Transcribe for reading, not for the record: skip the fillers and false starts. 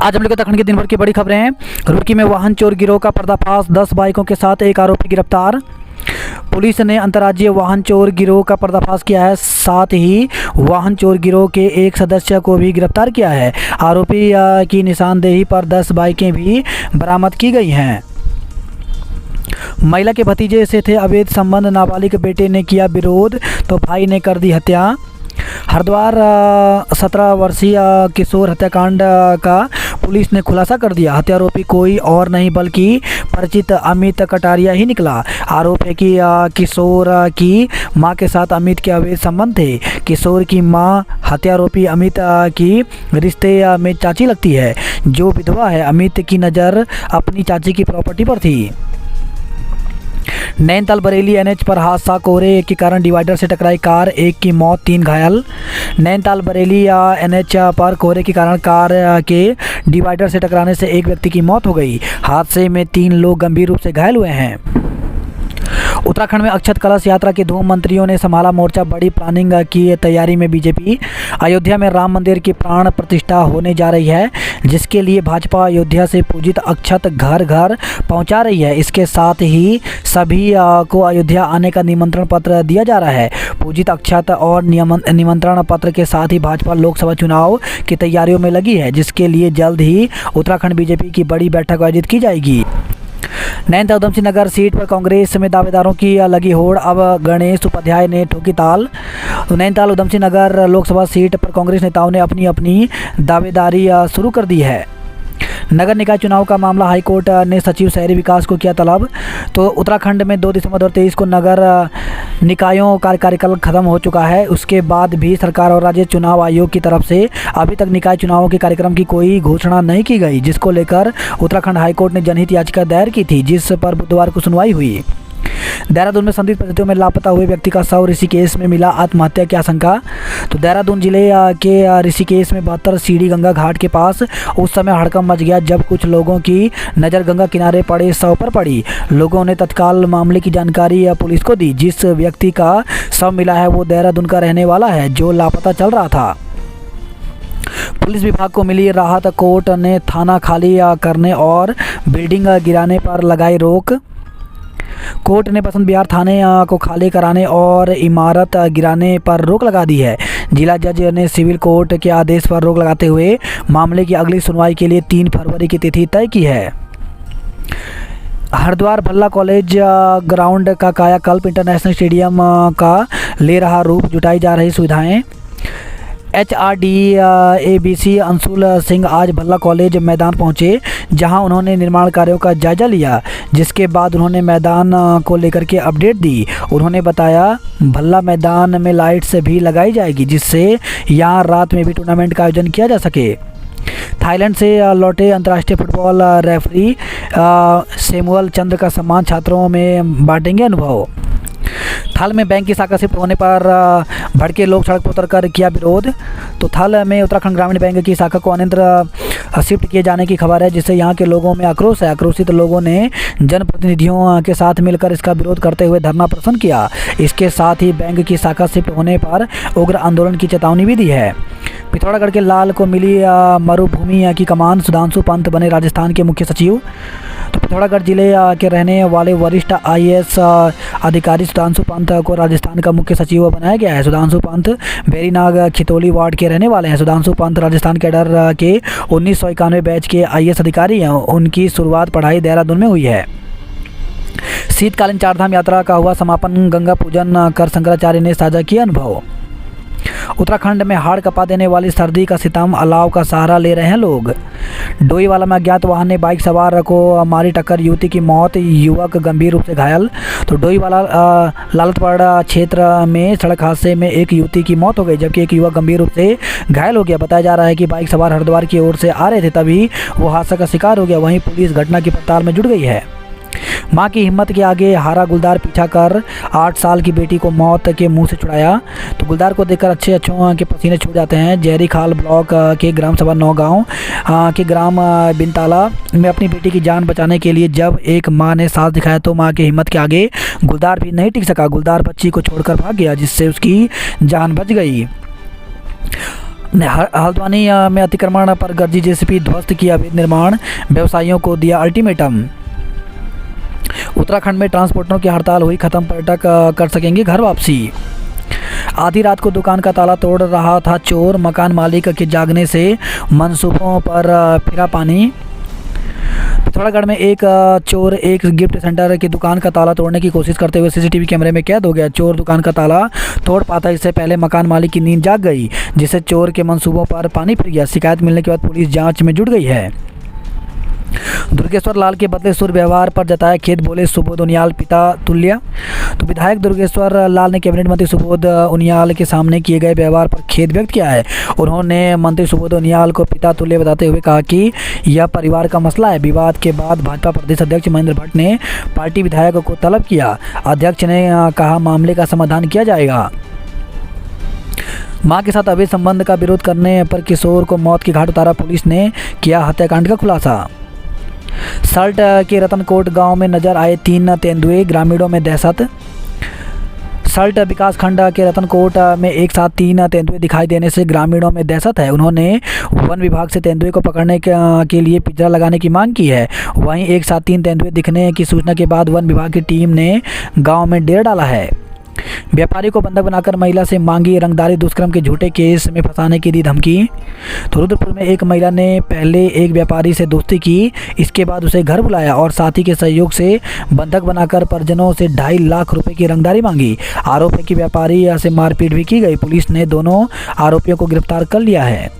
आज हम लोग उत्तराखंड के दिन भर की बड़ी खबरें हैं। रुड़की में वाहन चोर गिरोह का पर्दाफाश, 10 बाइकों के साथ एक आरोपी गिरफ्तार। पुलिस ने अंतर्राज्यीय वाहन चोर गिरोह का पर्दाफाश किया है, साथ ही वाहन चोर गिरोह के एक सदस्य को भी गिरफ्तार किया है। आरोपी की निशानदेही पर 10 बाइकें भी बरामद की गई हैं। महिला के भतीजे से थे अवैध संबंध, नाबालिग बेटे ने किया विरोध तो भाई ने कर दी हत्या। हरिद्वार 17 वर्षीय किशोर हत्याकांड का पुलिस ने खुलासा कर दिया। हत्यारोपी कोई और नहीं बल्कि परिचित अमित कटारिया ही निकला। आरोप है कि किशोर की मां के साथ अमित के अवैध संबंध थे। किशोर की मां हत्यारोपी अमित की रिश्ते में चाची लगती है, जो विधवा है। अमित की नज़र अपनी चाची की प्रॉपर्टी पर थी। नैनीताल बरेली एनएच पर हादसा, कोहरे के कारण डिवाइडर से टकराई कार, एक की मौत 3 घायल। नैनीताल बरेली एनएच पर कोहरे के कारण कार के डिवाइडर से टकराने से एक व्यक्ति की मौत हो गई। हादसे में 3 लोग गंभीर रूप से घायल हुए हैं। उत्तराखंड में अक्षत कलश यात्रा की धूम, मंत्रियों ने संभाला मोर्चा, बड़ी प्लानिंग की तैयारी में बीजेपी। अयोध्या में राम मंदिर की प्राण प्रतिष्ठा होने जा रही है, जिसके लिए भाजपा अयोध्या से पूजित अक्षत घर घर पहुंचा रही है। इसके साथ ही सभी को अयोध्या आने का निमंत्रण पत्र दिया जा रहा है। पूजित अक्षत और निमंत्रण पत्र के साथ ही भाजपा लोकसभा चुनाव की तैयारियों में लगी है, जिसके लिए जल्द ही उत्तराखंड बीजेपी की बड़ी बैठक आयोजित की जाएगी। नैनीताल उधमसिंह नगर सीट पर कांग्रेस में दावेदारों की लगी होड़, अब गणेश उपाध्याय ने ठोकी ताल। नैनीताल उधमसिंह नगर लोकसभा सीट पर कांग्रेस नेताओं ने अपनी अपनी दावेदारी शुरू कर दी है। नगर निकाय चुनाव का मामला, हाईकोर्ट ने सचिव शहरी विकास को किया तलब। तो उत्तराखंड में 2 दिसंबर 2023 को नगर निकायों का कार्यकाल खत्म हो चुका है। उसके बाद भी सरकार और राज्य चुनाव आयोग की तरफ से अभी तक निकाय चुनावों के कार्यक्रम की कोई घोषणा नहीं की गई, जिसको लेकर उत्तराखंड हाईकोर्ट ने जनहित याचिका दायर की थी, जिस पर बुधवार को सुनवाई हुई। देहरादून में संदिग्ध परिस्थितियों में लापता हुए व्यक्ति का शव, ऋषिकेश में मिला, आत्महत्या की आशंका। तो देहरादून जिले के ऋषिकेश में 72 सीढ़ी गंगा घाट के पास उस समय हड़कंप मच गया जब कुछ लोगों की नज़र गंगा किनारे पड़े शव पर पड़ी। लोगों ने तत्काल मामले की जानकारी पुलिस को दी। जिस व्यक्ति का शव मिला है वो देहरादून का रहने वाला है, जो लापता चल रहा था। पुलिस विभाग को मिली राहत, कोर्ट ने थाना खाली करने और बिल्डिंग गिराने पर लगाई रोक। कोर्ट ने बसंत विहार थाने को खाली कराने और इमारत गिराने पर रोक लगा दी है। जिला जज ने सिविल कोर्ट के आदेश पर रोक लगाते हुए मामले की अगली सुनवाई के लिए 3 फरवरी की तिथि तय की है। हरिद्वार भल्ला कॉलेज ग्राउंड का कायाकल्प, इंटरनेशनल स्टेडियम का ले रहा रूप, जुटाई जा रही सुविधाएं। HRDABC अंशुल सिंह आज भल्ला कॉलेज मैदान पहुंचे, जहां उन्होंने निर्माण कार्यों का जायजा लिया, जिसके बाद उन्होंने मैदान को लेकर के अपडेट दी। उन्होंने बताया भल्ला मैदान में लाइट्स भी लगाई जाएगी, जिससे यहां रात में भी टूर्नामेंट का आयोजन किया जा सके। थाईलैंड से लौटे अंतर्राष्ट्रीय फुटबॉल रेफरी सैमुअल चंद्र का सम्मान, छात्रों में बांटेंगे अनुभव। थल में बैंक की शाखा शिफ्ट होने पर भड़के लोग सड़क पर उतरकर किया विरोध। तो थल में उत्तराखंड ग्रामीण बैंक की शाखा को अन्यत्र शिफ्ट किए जाने की खबर है, जिससे यहाँ के लोगों में आक्रोश है। आक्रोशित लोगों ने जनप्रतिनिधियों के साथ मिलकर इसका विरोध करते हुए धरना प्रदर्शन किया। इसके साथ ही बैंक की शाखा शिफ्ट होने पर उग्र आंदोलन की चेतावनी भी दी है। पिथौरागढ़ के लाल को मिली मरुभूमि की कमान, सुधांशु पंत बने राजस्थान के मुख्य सचिव। तो पिथौरागढ़ जिले के रहने वाले वरिष्ठ IAS अधिकारी सुधांशु पंत को राजस्थान का मुख्य सचिव बनाया गया है। सुधांशु पंत बेरीनाग खितौली वार्ड के रहने वाले हैं। सुधांशु पंत राजस्थान कैडर के 1991 बैच के IAS अधिकारी हैं। उनकी शुरुआत पढ़ाई देहरादून में हुई है। शीतकालीन 4 धाम यात्रा का हुआ समापन, गंगा पूजन कर शंकराचार्य ने साझा किया अनुभव। उत्तराखंड में हाड़ कपा देने वाली सर्दी का सितम, अलाव का सहारा ले रहे हैं लोग। डोईवाला में अज्ञात वाहन ने बाइक सवार को मारी टक्कर, युवती की मौत, युवक गंभीर रूप से घायल। तो डोईवाला लालतपाड़ा क्षेत्र में सड़क हादसे में एक युवती की मौत हो गई, जबकि एक युवक गंभीर रूप से घायल हो गया। बताया जा रहा है कि बाइक सवार हरिद्वार की ओर से आ रहे थे, तभी वो हादसा का शिकार हो गया। वहीं पुलिस घटना की पड़ताल में जुट गई है। मां की हिम्मत के आगे हारा गुलदार, पीछा कर 8 साल की बेटी को मौत के मुंह से छुड़ाया। तो गुलदार को देखकर अच्छों के पसीने छूट जाते हैं। जहरी खाल ब्लॉक के ग्राम सभा 9 गाँव के ग्राम बिनताला में अपनी बेटी की जान बचाने के लिए जब एक मां ने साथ दिखाया, तो मां की हिम्मत के आगे गुलदार भी नहीं टिक सका। गुलदार बच्ची को छोड़कर भाग गया, जिससे उसकी जान बच गई। हल्द्वानी में अतिक्रमण पर गर्जी जेसीबी ध्वस्त किया अवैध निर्माण, व्यवसायियों को दिया अल्टीमेटम। उत्तराखंड में ट्रांसपोर्टरों की हड़ताल हुई खत्म, पर्यटक कर सकेंगे घर वापसी। आधी रात को दुकान का ताला तोड़ रहा था चोर, मकान मालिक के जागने से मंसूबों पर फिरा पानी। पिथौरागढ़ में एक चोर एक गिफ्ट सेंटर की दुकान का ताला तोड़ने की कोशिश करते हुए सीसीटीवी कैमरे में कैद हो गया। चोर दुकान का ताला तोड़ पाता इससे पहले मकान मालिक की नींद जाग गई, जिससे चोर के मंसूबों पर पानी फिर गया। शिकायत मिलने के बाद पुलिस जांच में जुट गई है। दुर्गेश्वर लाल के बदले सुर व्यवहार पर जताया खेद, बोले सुबोध उनियाल पिता तुल्य। तो विधायक दुर्गेश्वर लाल ने कैबिनेट मंत्री सुबोध उनियाल के सामने किए गए व्यवहार पर खेद व्यक्त किया है। उन्होंने मंत्री सुबोध उनियाल को पिता तुल्य बताते हुए कहा कि यह परिवार का मसला है। विवाद के बाद भाजपा प्रदेश अध्यक्ष महेंद्र भट्ट ने पार्टी विधायक को तलब किया। अध्यक्ष ने कहा मामले का समाधान किया जाएगा। मां के साथ अवैध संबंध का विरोध करने पर किशोर को मौत के घाट उतारा, पुलिस ने किया हत्याकांड का खुलासा। सल्ट के रतनकोट गांव में नजर आए 3 तेंदुए, ग्रामीणों में दहशत। सल्ट विकास खंड के रतनकोट में एक साथ 3 तेंदुए दिखाई देने से ग्रामीणों में दहशत है। उन्होंने वन विभाग से तेंदुए को पकड़ने के लिए पिंजरा लगाने की मांग की है। वहीं एक साथ 3 तेंदुए दिखने की सूचना के बाद वन विभाग की टीम ने गांव में डेरा डाला है। व्यापारी को बंधक बनाकर महिला से मांगी रंगदारी, दुष्कर्म के झूठे केस में फंसाने की दी धमकी। तो रुद्रपुर में एक महिला ने पहले एक व्यापारी से दोस्ती की, इसके बाद उसे घर बुलाया और साथी के सहयोग से बंधक बनाकर परिजनों से 2.5 लाख रुपए की रंगदारी मांगी। आरोप है कि व्यापारी से मारपीट भी की गई। पुलिस ने दोनों आरोपियों को गिरफ्तार कर लिया है।